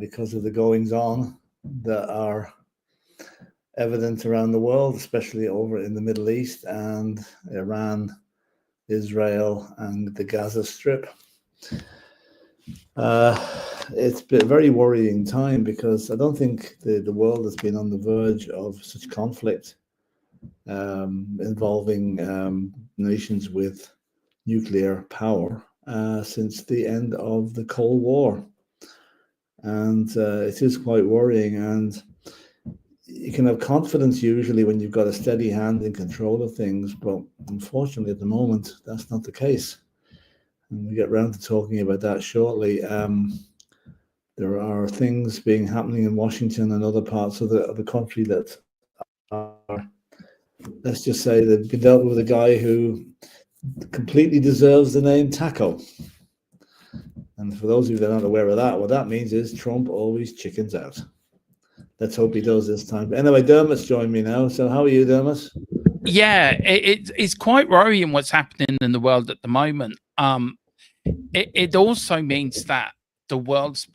because of the goings-on that are evident around the world, especially over in the Middle East and Iran, Israel, and the Gaza Strip. It's been a very worrying time because I don't think the world has been on the verge of such conflict involving nations with nuclear power since the end of the Cold War. And it is quite worrying. And you can have confidence usually when you've got a steady hand in control of things, but unfortunately at the moment, that's not the case. And we get round to talking about that shortly. There are things happening in Washington and other parts of the country that are, let's just say, they've been dealt with a guy who completely deserves the name Taco. And for those of you that aren't aware of that, what that means is Trump always chickens out. Let's hope he does this time. But anyway, Dermot's joined me now. So how are you, Dermot? Yeah, it's quite worrying what's happening in the world at the moment. It also means that the world's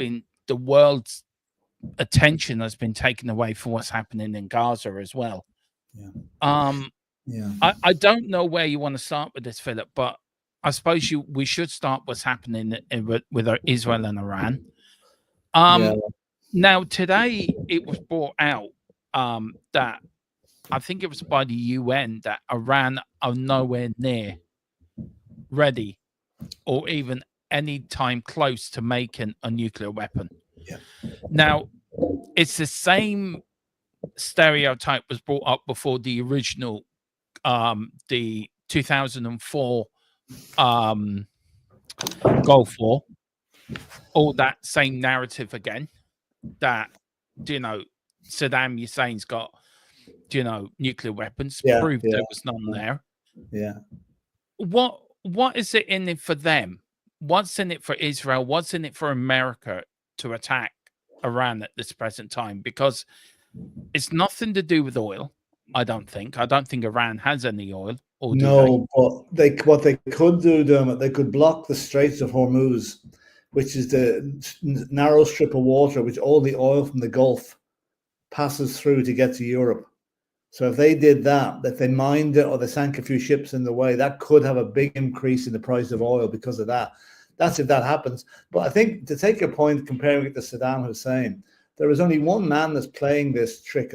attention has been taken away from what's happening in Gaza as well. Yeah. I don't know where you want to start with this, Philip, but I suppose we should start what's happening with Israel and Iran. Now, today it was brought out that I think it was by the UN that Iran are nowhere near ready or even any time close to making a nuclear weapon. Yeah. Now, it's the same stereotype was brought up before the original, the 2004 Gulf War. All that same narrative again, that, Saddam Hussein's got, nuclear weapons, proved there was none there. Yeah. What is it in it for them? What's in it for Israel? What's in it for America to attack Iran at this present time? Because it's nothing to do with oil, I don't think. I don't think Iran has any oil. Or no, but what they could do, Dermot, they could block the Straits of Hormuz, which is the narrow strip of water which all the oil from the Gulf passes through to get to Europe. So if they did that, if they mined it or they sank a few ships in the way, that could have a big increase in the price of oil because of that. That's if that happens. But I think, to take your point, comparing it to Saddam Hussein, there is only one man that's playing this trick,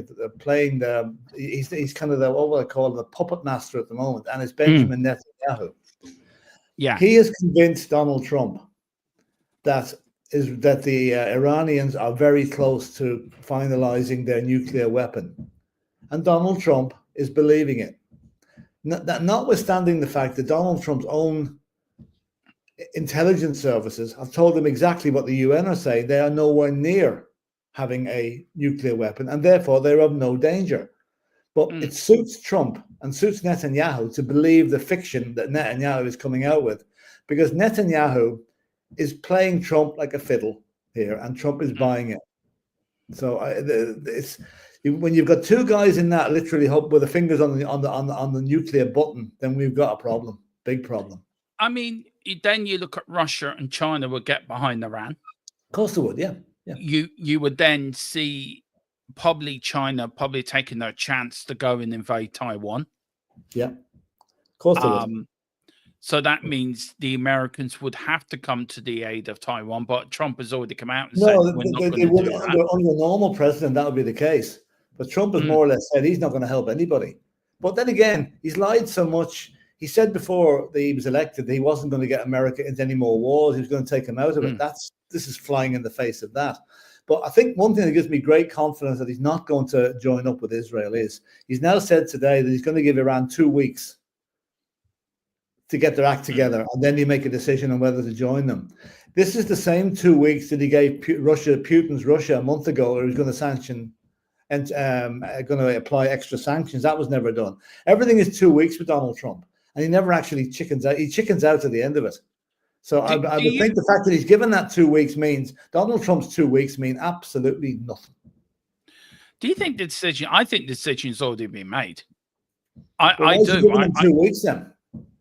he's kind of what I call the puppet master at the moment, and it's Benjamin Netanyahu. Yeah. He has convinced Donald Trump that the Iranians are very close to finalizing their nuclear weapon. And Donald Trump is believing it. Notwithstanding the fact that Donald Trump's own intelligence services have told him exactly what the UN are saying. They are nowhere near having a nuclear weapon, and therefore they're of no danger. But it suits Trump and suits Netanyahu to believe the fiction that Netanyahu is coming out with, because Netanyahu is playing Trump like a fiddle here, and Trump is buying it. So it's when you've got two guys in that literally with the fingers on the nuclear button, then we've got a problem, big problem. I mean, then you look at Russia and China would get behind Iran. Of course they would, yeah. You would then see China taking their chance to go and invade Taiwan. Yeah, of course they would. So that means the Americans would have to come to the aid of Taiwan, but Trump has already come out and said we're not going to do that. Under a normal president, that would be the case. But Trump has more or less said he's not going to help anybody. But then again, he's lied so much. He said before he was elected that he wasn't going to get America into any more wars. He was going to take them out of it. This is flying in the face of that. But I think one thing that gives me great confidence that he's not going to join up with Israel is he's now said today that he's going to give Iran 2 weeks to get their act together, and then you make a decision on whether to join them. This is the same 2 weeks that he gave Putin's Russia a month ago, where he was going to sanction and going to apply extra sanctions. That was never done. Everything is 2 weeks with Donald Trump, and he never actually chickens out. He chickens out at the end of it. So I would think the fact that he's given that 2 weeks means Donald Trump's 2 weeks mean absolutely nothing. Do you think the decision? I think the decision's already been made. I do. Give him 2 weeks then.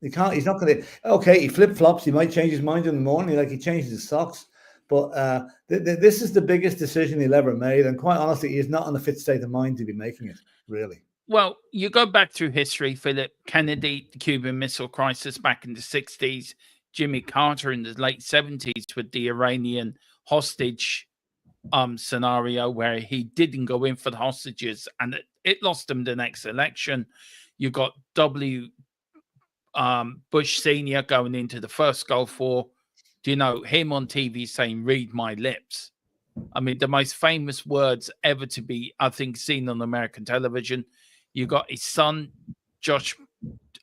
He can't. He's not going to. Okay, he flip flops. He might change his mind in the morning, like he changes his socks. But this is the biggest decision he'll ever made, and quite honestly, he is not in a fit state of mind to be making it, really. Well, you go back through history, Philip. Kennedy, the Cuban Missile Crisis back in the 60s, Jimmy Carter in the late 70s with the Iranian hostage scenario where he didn't go in for the hostages and it lost him the next election. You got Bush Sr. going into the first Gulf War. Do you know him on TV saying, "Read my lips"? I mean, the most famous words ever to be, I think, seen on American television. You got his son, George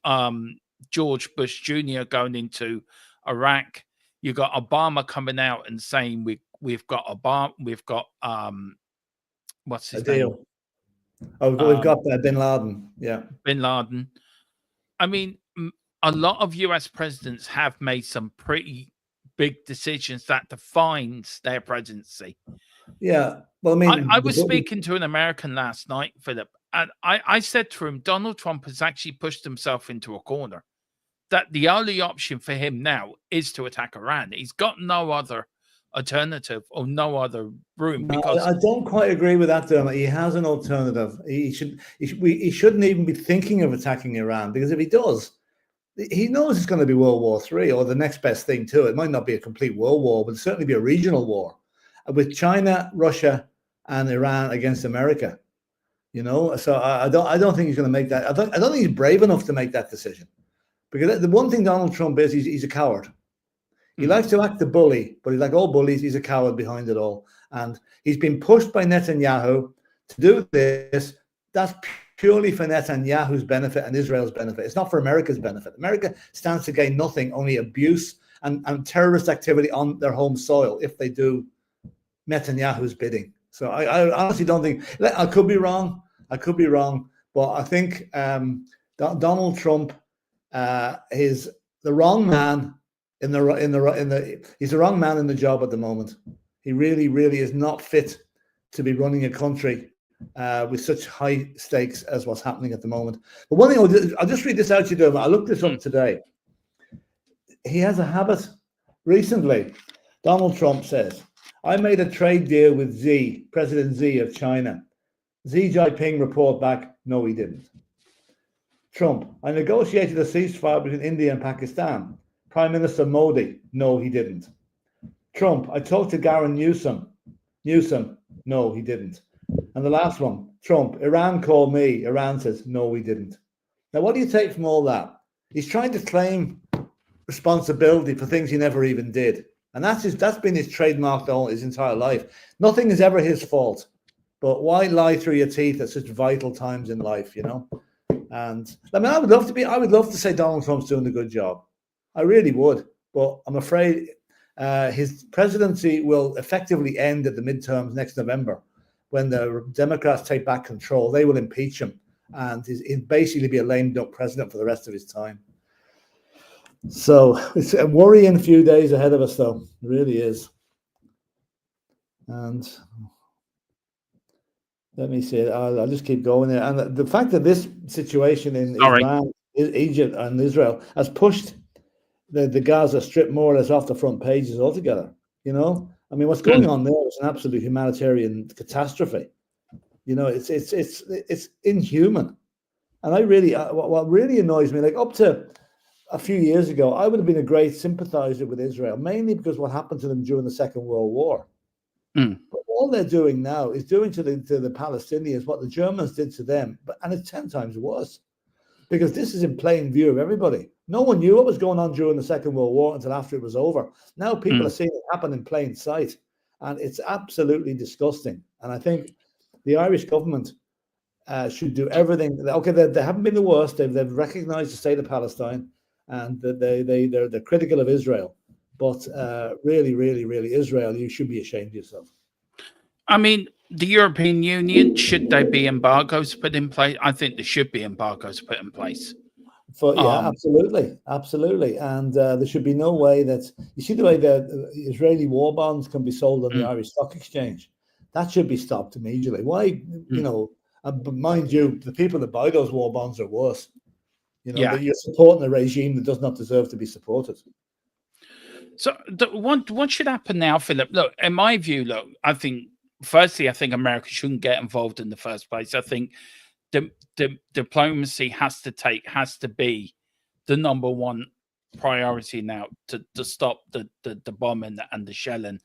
Bush Jr. going into Iraq. You got Obama coming out and saying we've got Obama, we've got what's his name? Oh, we've got Bin Laden. Yeah, Bin Laden. I mean, a lot of US presidents have made some pretty big decisions that defines their presidency. Yeah. Well, I mean, I was speaking to an American last night, Philip, and I said to him, Donald Trump has actually pushed himself into a corner. That the only option for him now is to attack Iran. He's got no other alternative or no other room. No, because I don't quite agree with that, Dermot. He has an alternative. He shouldn't even be thinking of attacking Iran, because if he does, he knows it's going to be World War III or the next best thing to it. It might not be a complete world war, but it'll certainly be a regional war with China, Russia, and Iran against America. You know, so I don't think he's going to make that. I don't think he's brave enough to make that decision, because the one thing Donald Trump is, he's a coward. He likes to act the bully, but he's like all bullies. He's a coward behind it all, and he's been pushed by Netanyahu to do this. That's purely for Netanyahu's benefit and Israel's benefit. It's not for America's benefit. America stands to gain nothing, only abuse and terrorist activity on their home soil if they do Netanyahu's bidding. So I honestly don't think, I could be wrong, but I think Donald Trump is the wrong man he's the wrong man in the job at the moment. He really is not fit to be running a country with such high stakes as what's happening at the moment. But one thing, I'll just read this out to you. I looked this up today. He has a habit. Recently, Donald Trump says, I made a trade deal with President Xi of China. Xi Jinping report back, no, he didn't. Trump, I negotiated a ceasefire between India and Pakistan. Prime Minister Modi, no, he didn't. Trump, I talked to Gavin Newsom. No, he didn't. And the last one, Trump, Iran called me. Iran says, no, we didn't. Now, what do you take from all that? He's trying to claim responsibility for things he never even did. And that's been his trademark all his entire life. Nothing is ever his fault. But why lie through your teeth at such vital times in life, you know? And I mean, I would love to say Donald Trump's doing a good job. I really would. But I'm afraid his presidency will effectively end at the midterms next November. When the Democrats take back control, they will impeach him, and he'll basically be a lame duck president for the rest of his time. So it's a worrying few days ahead of us, though. It really is. And let me see. I'll just keep going there. And the fact that this situation in Iran, Egypt, and Israel has pushed the Gaza Strip more or less off the front pages altogether. You know, I mean, what's going on there is an absolute humanitarian catastrophe. You know, it's inhuman. And I really, what really annoys me, like up to a few years ago, I would have been a great sympathizer with Israel, mainly because what happened to them during the Second World War. But all they're doing now is doing to the Palestinians what the Germans did to them, and it's 10 times worse, because this is in plain view of everybody. No one knew what was going on during the Second World War until after it was over. Now people are seeing it happen in plain sight, and it's absolutely disgusting. And I think the Irish government should do everything. Okay, they haven't been the worst. They've recognized the state of Palestine, and they're critical of Israel. But really, Israel, you should be ashamed of yourself. I mean, the European Union, should there be embargoes put in place? I think there should be embargoes put in place. Absolutely. And there should be no way that, you see the way the Israeli war bonds can be sold on the Irish Stock Exchange. That should be stopped immediately. Why, you know, but mind you, the people that buy those war bonds are worse. You know, you're supporting a regime that does not deserve to be supported. So what should happen now, Philip? Look, in my view, look, I think firstly, I think America shouldn't get involved in the first place. I think the diplomacy has to be the number one priority now to stop the bombing and the shelling.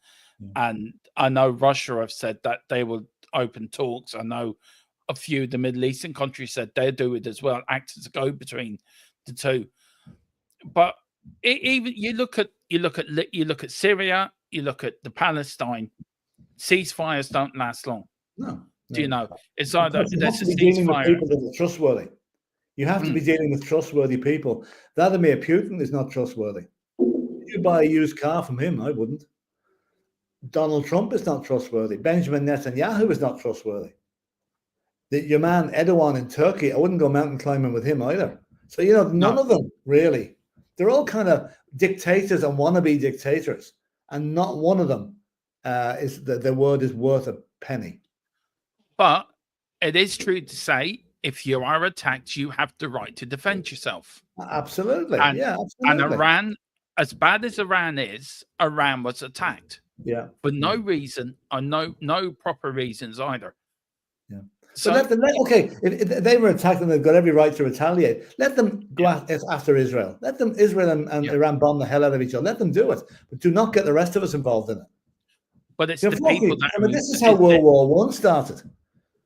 And I know Russia have said that they will open talks. I know a few of the Middle Eastern countries said they'll do it as well, act as a go between the two. But even you look at Syria, you look at the Palestine, ceasefires don't last long. No. Do you know? It's either you there's have a to be dealing with ceasefire. people that are trustworthy. You have to be dealing with trustworthy people. Vladimir Putin is not trustworthy. If you buy a used car from him, I wouldn't. Donald Trump is not trustworthy. Benjamin Netanyahu is not trustworthy. Your man Erdogan in Turkey, I wouldn't go mountain climbing with him either. So, none of them really. They're all kind of dictators and wannabe dictators. And not one of them is their word is worth a penny. But it is true to say, if you are attacked, you have the right to defend yourself. Absolutely. And Iran, as bad as Iran is, Iran was attacked. Yeah. For no reason or no proper reasons either. Yeah. So let them, okay, if they were attacked and they've got every right to retaliate, let them go after Israel. Let them, Israel and Iran bomb the hell out of each other. Let them do it. But do not get the rest of us involved in it. But it's the people that... this is how World War I started.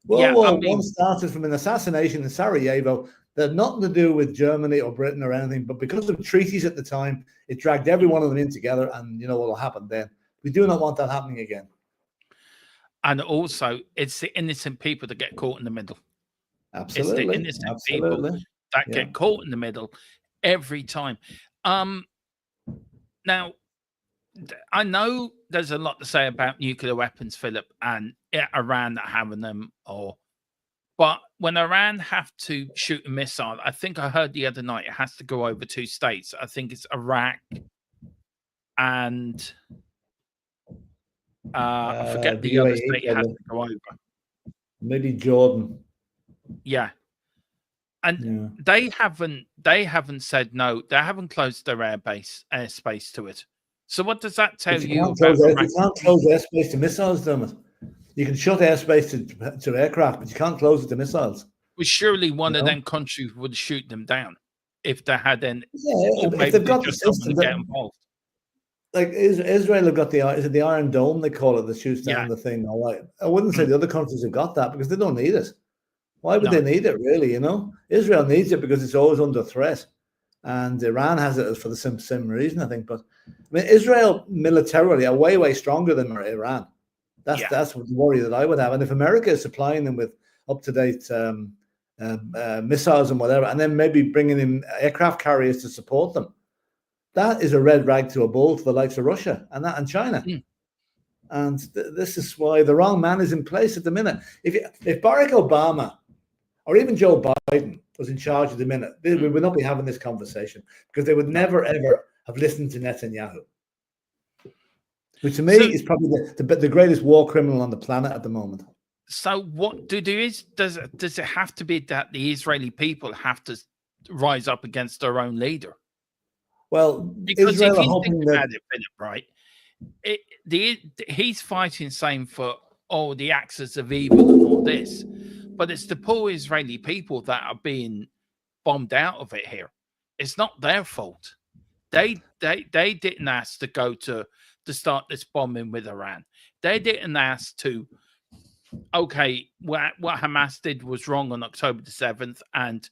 World War I started from an assassination in Sarajevo that had nothing to do with Germany or Britain or anything, but because of treaties at the time, it dragged every one of them in together, and you know what will happen then. We do not want that happening again. And also, it's the innocent people that get caught in the middle. Absolutely. It's the innocent people that get caught in the middle every time. Now, I know there's a lot to say about nuclear weapons, Philip, and Iran not having them, but when Iran have to shoot a missile, I think I heard the other night it has to go over 2 states. I think it's Iraq and I forget the other state it has to go over. Maybe Jordan. Yeah. And they haven't said no. They haven't closed their airspace to it. So what does that tell you? You can't close airspace to missiles, Dermot. You can shut airspace to aircraft, but you can't close it to missiles. Well, surely one of them countries would shoot them down if they had any. If they've got the system to get involved. Like Israel have got the Iron Dome, they call it, that shoots down the thing. All right, I wouldn't say the other countries have got that because they don't need it. Why would they need it, really? Israel needs it because it's always under threat, and Iran has it for the same reason, I think. But I mean, Israel militarily are way stronger than Iran. That's the worry that I would have. And if America is supplying them with up-to-date missiles and whatever, and then maybe bringing in aircraft carriers to support them, that is a red rag to a bull for the likes of Russia and China. And this is why the wrong man is in place at the minute. If Barack Obama or even Joe Biden was in charge at the minute, we would not be having this conversation because they would never, ever have listened to Netanyahu, who to me is probably the greatest war criminal on the planet at the moment. So what does it have to be that the Israeli people have to rise up against their own leader? Well, because Israel if you think about it, Philip, right? He's fighting saying for the axis of evil and all this, but it's the poor Israeli people that are being bombed out of it here. It's not their fault. They didn't ask to go to start this bombing with Iran. They didn't ask to. Okay, what Hamas did was wrong on October the 7th, and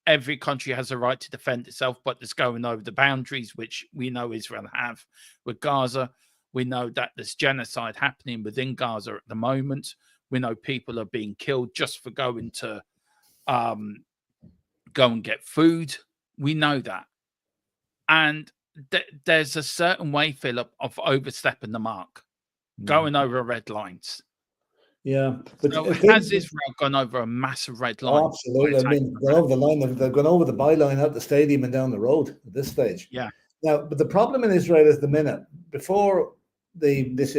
every country has a right to defend itself, but it's going over the boundaries, which we know Israel have with Gaza. We know that there's genocide happening within Gaza at the moment. We know people are being killed just for going to go and get food. We know that. And there's a certain way, Philip, of overstepping the mark, going over red lines. Yeah, but so has Israel gone over a massive red line? Absolutely. I mean, they're over the line. They've gone over the byline out the stadium and down the road at this stage. Yeah. Now, but the problem in Israel is the minute before this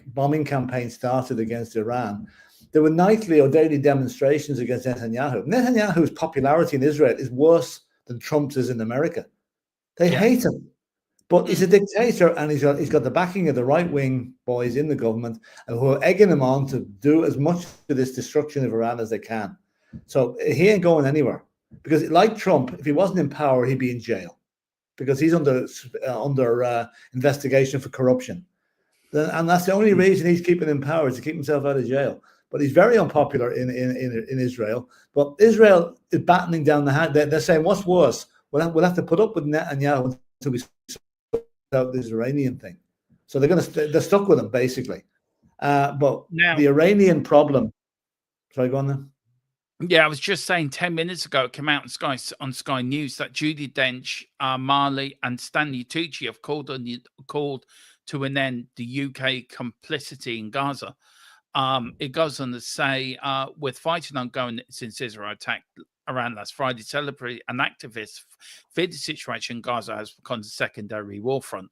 bombing campaign started against Iran, there were nightly or daily demonstrations against Netanyahu. Netanyahu's popularity in Israel is worse than Trump's is in America. They hate him. But he's a dictator, and he's got the backing of the right-wing boys in the government who are egging him on to do as much of this destruction of Iran as they can. So he ain't going anywhere, because like Trump, if he wasn't in power, he'd be in jail, because he's under investigation for corruption. And that's the only reason he's keeping in power, is to keep himself out of jail. But he's very unpopular in Israel. But Israel is battening down the hand. They're saying, what's worse? We'll have to put up with Netanyahu until we sort out this Iranian thing. So they're stuck with him, basically. But now, the Iranian problem. Sorry, go on then. Yeah, I was just saying 10 minutes ago, it came out on Sky News that Judi Dench, Marley, and Stanley Tucci have called to an end the UK complicity in Gaza. It goes on to say, with fighting ongoing since Israel attacked Iran last Friday, celebrate an activist feared the situation in Gaza has become a secondary war front.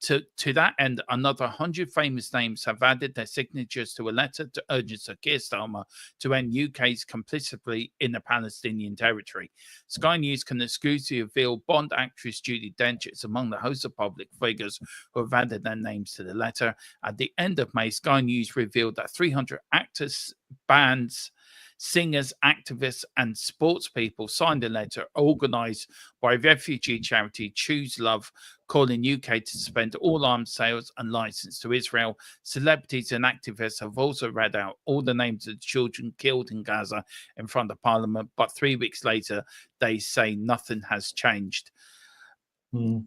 To that end, another 100 famous names have added their signatures to a letter to urge Sir Keir Starmer to end UK's complicity in the Palestinian territory. Sky News can exclusively reveal Bond actress Judi Dench is among the host of public figures who have added their names to the letter. At the end of May, Sky News revealed that 300 actors, bands, singers, activists, and sports people signed a letter organised by refugee charity Choose Love, calling UK to suspend all arms sales and license to Israel. Celebrities and activists have also read out all the names of the children killed in Gaza in front of Parliament, but 3 weeks later, they say nothing has changed. Do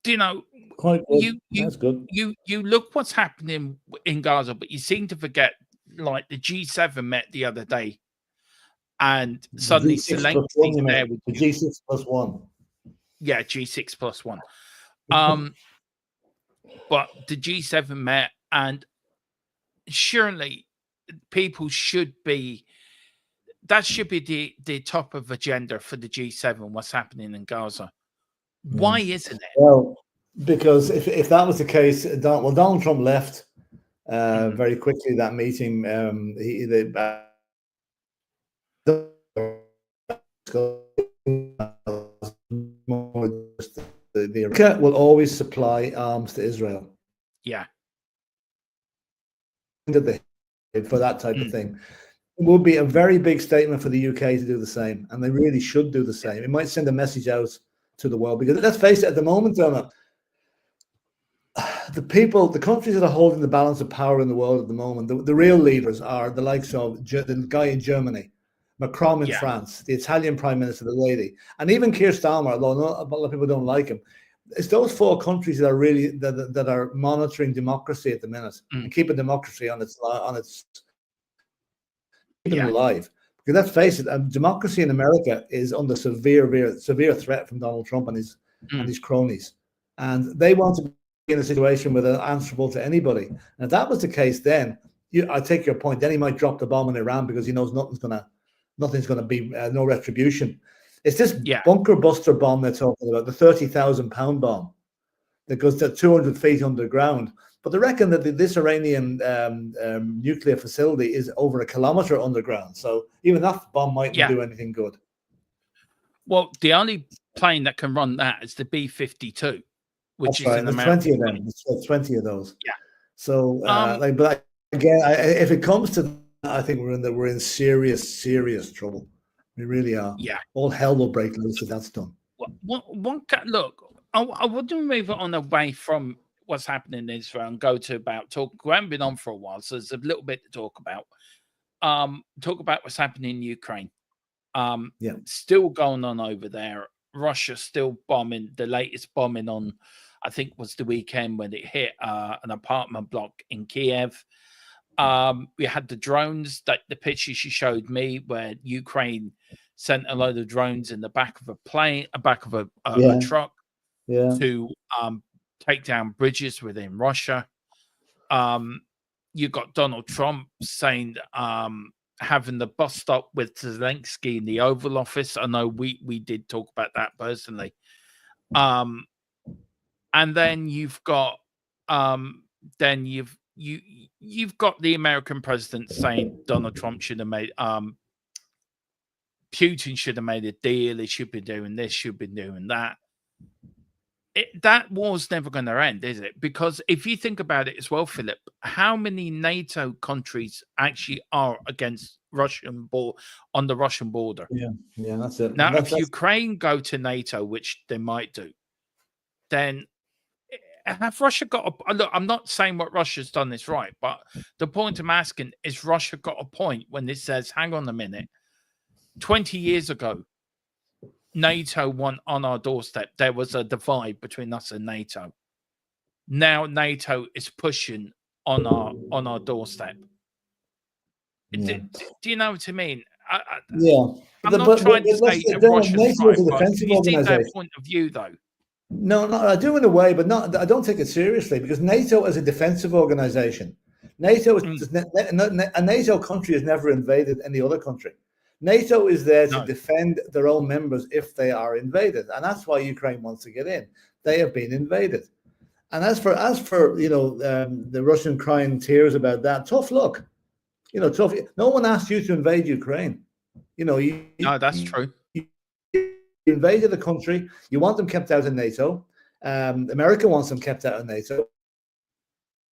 you know, that's good. You look what's happening in Gaza, but you seem to forget, like, the G7 met the other day, and suddenly Zelensky's there with the G6 plus one. Yeah, G6 plus one. But the G7 met, and surely people should be. That should be the top of agenda for the G7. What's happening in Gaza? Why isn't it? Well, because if that was the case, Donald Trump left very quickly that meeting. America will always supply arms to Israel. Yeah. For that type of thing. It would be a very big statement for the UK to do the same, and they really should do the same. It might send a message out to the world, because let's face it, at the moment, the countries that are holding the balance of power in the world at the moment, the real leaders are the likes of the guy in Germany, Macron in France, the Italian Prime Minister, the lady, and even Keir Starmer, although a lot of people don't like him. It's those four countries that are really that are monitoring democracy at the minute and keeping democracy on its keeping it alive. Because let's face it, democracy in America is under severe threat from Donald Trump and his cronies, and they want to be in a situation where they're answerable to anybody. And if that was the case, then I take your point. Then he might drop the bomb in Iran because he knows nothing's gonna be no retribution. It's this bunker buster bomb they're talking about, the 30,000 pound bomb that goes to 200 feet underground. But they reckon that this Iranian nuclear facility is over 1 kilometer underground. So even that bomb mightn't do anything good. Well, the only plane that can run that is the B-52, which is an American 20 of them. There's 20 of those. Yeah. So, but again, if it comes to that, I think we're in serious trouble. We really are. Yeah. All hell will break loose if that's done. Look, I wouldn't move it on away from what's happening in Israel and go to about we haven't been on for a while, so there's a little bit to talk about. Talk about what's happening in Ukraine. Still going on over there. Russia still bombing. The latest bombing on, I think, was the weekend when it hit an apartment block in Kiev. We had the drones, that the pictures you showed me, where Ukraine sent a load of drones in the back of a truck to take down bridges within Russia. You got Donald Trump saying having the bus stop with Zelensky in the Oval Office. I know we did talk about that personally. And then you've got you've got the American president saying Donald Trump should have made Putin should have made a deal. He should be doing this, should be doing that. that war's never going to end, is it? Because if you think about it as well, Philip, how many NATO countries actually are against on the Russian border? Yeah, that's it. Now, if That's Ukraine go to NATO, which they might do, then have Russia got a look? I'm not saying what Russia's done is right, but the point I'm asking is, Russia got a point when it says, "Hang on a minute, 20 years ago, NATO won on our doorstep. There was a divide between us and NATO. Now NATO is pushing on our doorstep." yeah. Do you know what I mean? Yeah. I'm not trying to say that Russia's NATO is right, a but defensive can you see their organization. point of view, though? No, I do in a way, but not. I don't take it seriously, because NATO is a defensive organization. NATO is a NATO country has never invaded any other country. NATO is there to defend their own members if they are invaded, and that's why Ukraine wants to get in. They have been invaded, and as for the Russian crying tears about that, tough luck. Tough. No one asked you to invade Ukraine. No, that's true. You invaded the country. You want them kept out of NATO. America wants them kept out of NATO,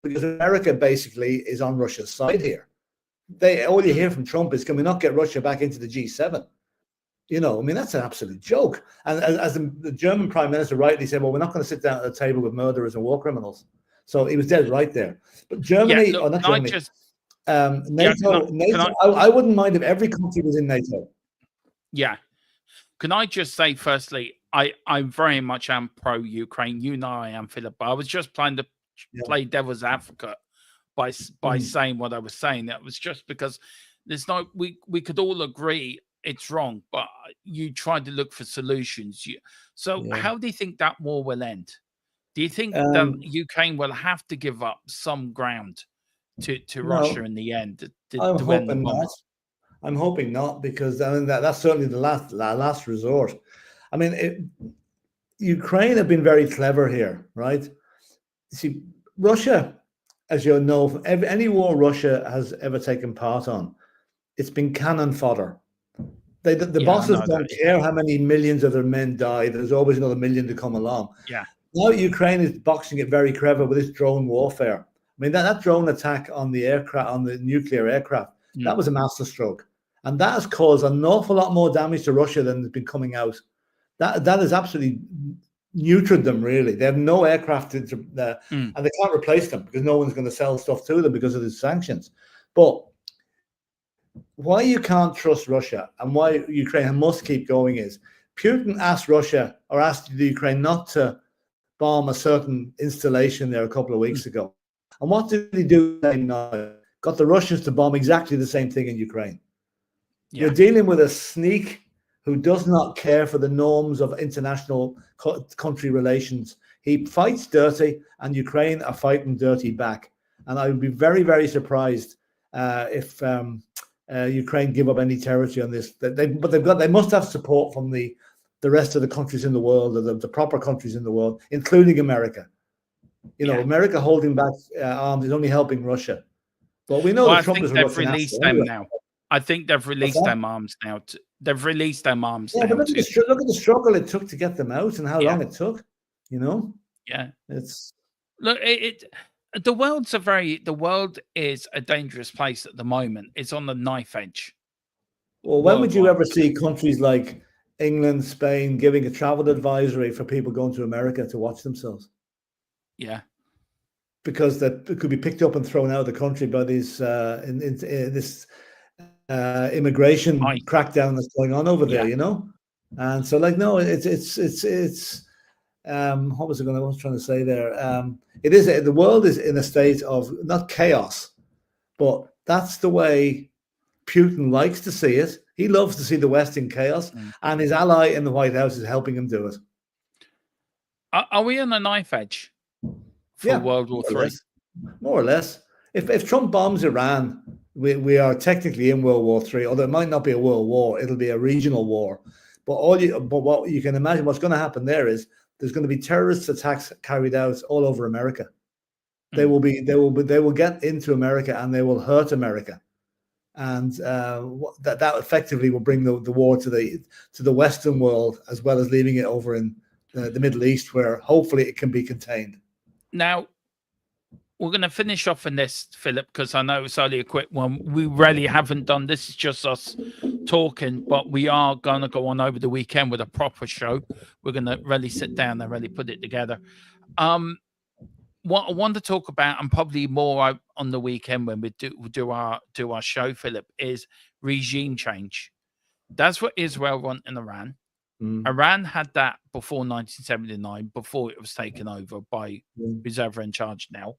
because America basically is on Russia's side here. All you hear from Trump is, can we not get Russia back into the G7? That's an absolute joke. And as the German Prime Minister rightly said, well, we're not going to sit down at the table with murderers and war criminals. So he was dead right there. But Germany, not Germany, NATO. I wouldn't mind if every country was in NATO. Yeah. Can I just say, firstly, I very much am pro-Ukraine. You know I am, Philip. But I was just trying to play devil's advocate by saying what I was saying. That was just because we could all agree it's wrong, but you tried to look for solutions. How do you think that war will end? Do you think that Ukraine will have to give up some ground to Russia in the end to end the bombing? I'm hoping not, because that's certainly the last resort. Ukraine have been very clever here, right? See, Russia, as you know, any war Russia has ever taken part on, it's been cannon fodder. The bosses don't care how many millions of their men die. There's always another million to come along. Yeah. Now Ukraine is boxing it very clever with this drone warfare. That drone attack on the aircraft, on the nuclear aircraft, that was a masterstroke. And that has caused an awful lot more damage to Russia than has been coming out. That has absolutely neutered them, really. They have no aircraft, and they can't replace them, because no one's going to sell stuff to them because of the sanctions. But why you can't trust Russia and why Ukraine must keep going is, Putin asked Russia, or asked the Ukraine, not to bomb a certain installation there a couple of weeks ago. And what did he do now? Got the Russians to bomb exactly the same thing in Ukraine. Yeah. You're dealing with a sneak who does not care for the norms of international country relations. He fights dirty, and Ukraine are fighting dirty back. And I would be very, very surprised if Ukraine give up any territory on this. They must have support from the rest of the countries in the world, the proper countries in the world, including America. America holding back arms is only helping Russia. But we know that Trump is they've released them now. I think they've released them arms now. They've released them arms now. But look at the struggle it took to get them out, and how long it took. Yeah, it's the world is a dangerous place at the moment. It's on the knife edge. Well, when would you ever see countries like England, Spain giving a travel advisory for people going to America to watch themselves? Yeah. Because that could be picked up and thrown out of the country by these this immigration crackdown that's going on over there, And so, no, it's what was I trying to say there? The world is in a state of not chaos, but that's the way Putin likes to see it. He loves to see the West in chaos, and his ally in the White House is helping him do it. Are we on a knife edge for World War III? More or less. If Trump bombs Iran, we are technically in World War III, although it might not be a world war, it'll be a regional war. But what you can imagine what's going to happen there is there's going to be terrorist attacks carried out all over America. They will get into America, and they will hurt America. And that effectively will bring the war to the Western world, as well as leaving it over in the Middle East, where hopefully it can be contained. Now, we're going to finish off in this, Philip, because I know it's only a quick one. We really haven't done this. It's just us talking, but we are going to go on over the weekend with a proper show. We're going to really sit down and really put it together. What I want to talk about, and probably more on the weekend when we do our show, Philip, is regime change. That's what Israel want in Iran. Iran had that before 1979, before it was taken over by who's ever in charge now.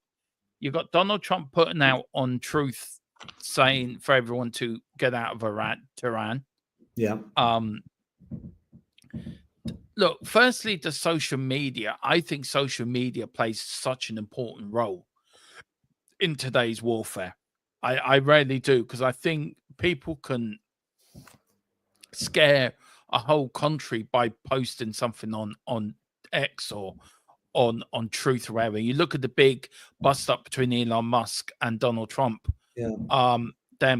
You've got Donald Trump putting out on Truth saying for everyone to get out of Iran. Yeah. Look, firstly, the social media. I think social media plays such an important role in today's warfare. I really do, because I think people can scare a whole country by posting something on X or on Truth or wherever. You look at the big bust up between Elon Musk and Donald Trump. Yeah.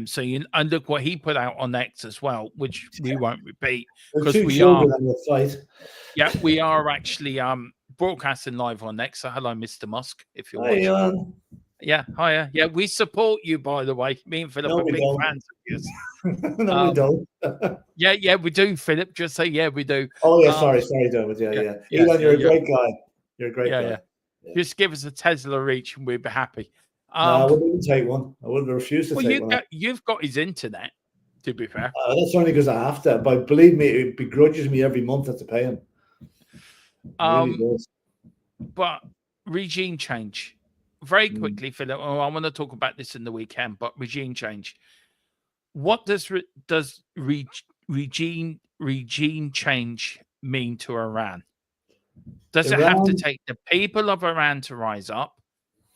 So and look what he put out on X as well, which we won't repeat because we are. Yeah, we are actually broadcasting live on X. So hello, Mr. Musk, if you're watching. Elon. Yeah, hiya. Yeah, we support you, by the way. Me and Philip are big fans of yours. No, we don't. yeah, we do, Philip. Just say yeah, we do. Oh yeah, sorry, David. Yeah. Elon, you're a great guy. You're a great guy. Yeah. Just give us a Tesla each, and we'd be happy. No, I wouldn't even take one. I wouldn't refuse to take one. You've got his internet, to be fair. That's only because I have to. But believe me, it begrudges me every month I have to pay him. Really but regime change. Very quickly, Philip. I want to talk about this in the weekend, but regime change. What does regime change mean to Iran? Does it have to take the people of Iran to rise up?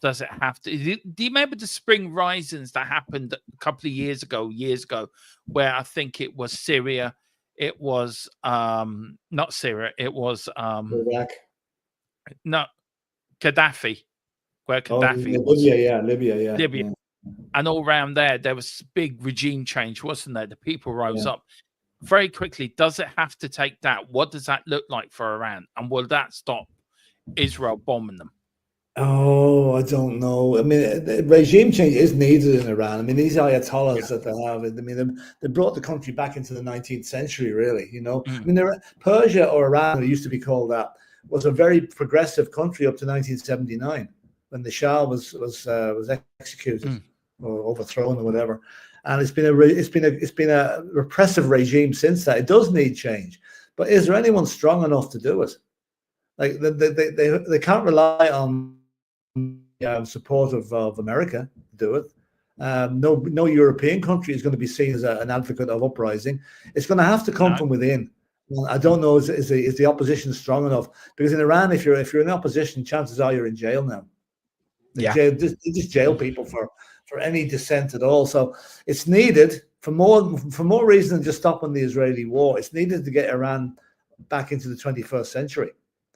Does it have to? Do you remember the spring risings that happened a couple of years ago, where I think it was Syria? It was not Syria. It was Iraq. No, Gaddafi. Where Gaddafi was. Libya. Yeah. And all around there was big regime change, wasn't there? The people rose up. Very quickly, does it have to take that? What does that look like for Iran? And will that stop Israel bombing them? Oh, I don't know. I mean, the regime change is needed in Iran. I mean, these ayatollahs that they have, I mean, they brought the country back into the 19th century, really, you know. I mean, Persia, or Iran, it used to be called that, was a very progressive country up to 1979. When the Shah was executed or overthrown or whatever, and it's been a repressive regime since that. It does need change, but is there anyone strong enough to do it? Like they can't rely on support of America to do it. No European country is going to be seen as an advocate of uprising. It's going to have to come from within. I don't know is the opposition strong enough, because in Iran, if you're in opposition, chances are you're in jail now. They just jail people for any dissent at all. So it's needed for more reason than just stopping the Israeli war. It's needed to get Iran back into the 21st century.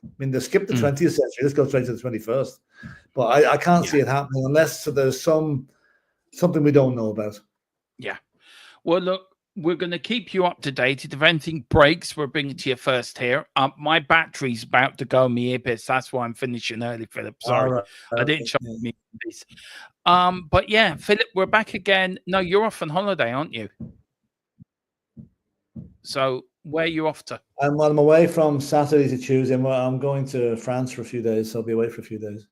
I mean, they skipped the 20th century. Let's go straight to the 21st. But I can't see it happening unless there's something we don't know about. Yeah. Well, look, we're going to keep you up to date. If anything breaks, we're bringing it to you first here. My battery's about to go on my earpiece. That's why I'm finishing early, Philip. Sorry. Right. I didn't show me this. But yeah, Philip, we're back again. No, you're off on holiday, aren't you? So where are you off to? I'm away from Saturday to Tuesday. I'm going to France for a few days, so I'll be away for a few days.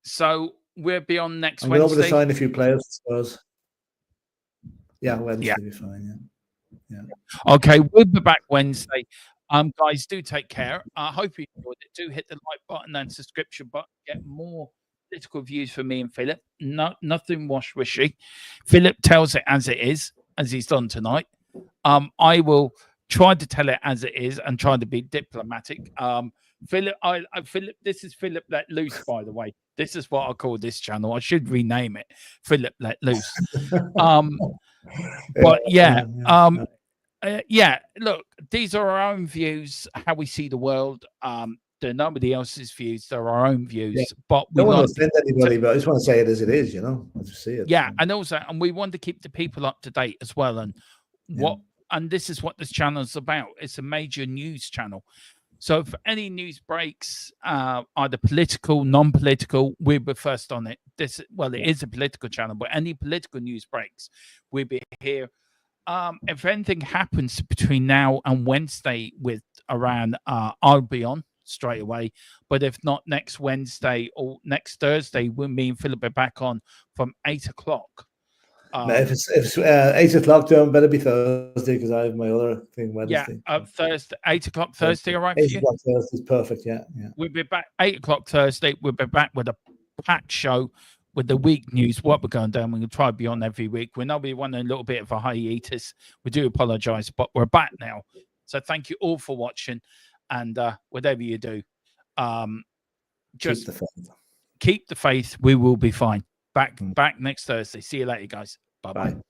So we'll be on next Wednesday. I'm over to sign a few players, I suppose. Yeah, Wednesday will be fine. Yeah. Okay, we'll be back Wednesday. Guys, do take care. I hope you enjoyed it. Do hit the like button and subscription button. Get more political views from me and Philip. Nothing wash-wishy. Philip tells it as it is, as he's done tonight. I will try to tell it as it is and try to be diplomatic. Philip, this is Philip Let Loose, by the way. This is what I call this channel. I should rename it Philip Let Loose. But look, these are our own views, how we see the world. They're nobody else's views, they're our own views. But we don't want to offend anybody, but I just want to say it as it is, you know. I just see it. Yeah, and we want to keep the people up to date as well. And and this is what this channel is about. It's a major news channel. So for any news breaks, either political, non-political, we'll be first on it. It is a political channel, but any political news breaks, we'll be here. If anything happens between now and Wednesday with Iran, I'll be on straight away. But if not, next Wednesday or next Thursday, me and Philip are back on from 8 o'clock. If it's 8 o'clock, John, better be Thursday because I have my other thing Wednesday. Yeah, Thursday, 8 o'clock Thursday, all right for you? 8 o'clock Thursday is perfect, yeah. We'll be back 8 o'clock Thursday. We'll be back with a packed show with the week news, what we're going down. We're going to try to be on every week. We're not be one a little bit of a hiatus. We do apologize, but we're back now. So thank you all for watching. And whatever you do, just keep the faith. We will be fine. Back next Thursday. See you later, guys. Bye-bye. Bye.